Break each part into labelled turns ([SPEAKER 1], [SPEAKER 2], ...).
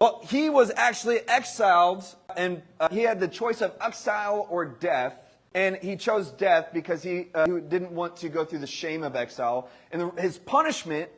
[SPEAKER 1] Well, he was actually exiled, and he had the choice of exile or death. And he chose death because he didn't want to go through the shame of exile. And his punishment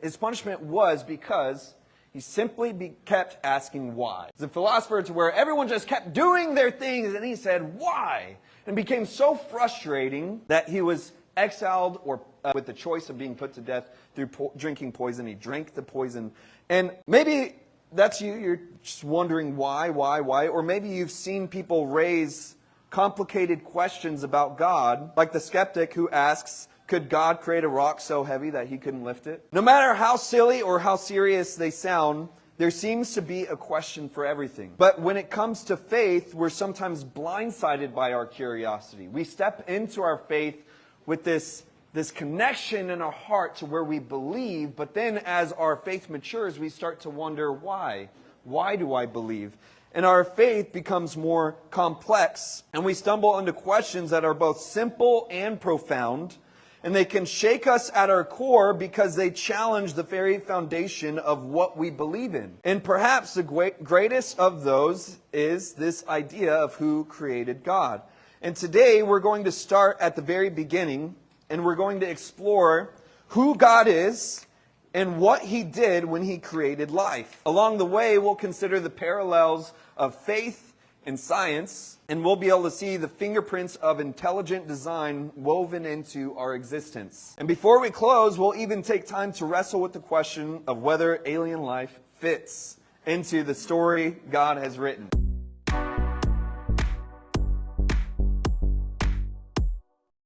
[SPEAKER 1] was because he simply kept asking why. The philosopher, to where everyone just kept doing their things, and he said, why? And it became so frustrating that he was exiled, or with the choice of being put to death through drinking poison. He drank the poison. And maybe that's you. You're just wondering why. Or maybe you've seen people raise complicated questions about God, like the skeptic who asks, could God create a rock so heavy that he couldn't lift it? No matter how silly or how serious they sound, there seems to be a question for everything. But when it comes to faith, we're sometimes blindsided by our curiosity. We step into our faith with this connection in our heart to where we believe, but then as our faith matures, we start to wonder why. Why do I believe? And our faith becomes more complex, and we stumble into questions that are both simple and profound, and they can shake us at our core because they challenge the very foundation of what we believe in. And perhaps the greatest of those is this idea of who created God. And today we're going to start at the very beginning, and we're going to explore who God is and what He did when He created life. Along the way, we'll consider the parallels of faith and science, and we'll be able to see the fingerprints of intelligent design woven into our existence. And before we close, we'll even take time to wrestle with the question of whether alien life fits into the story God has written.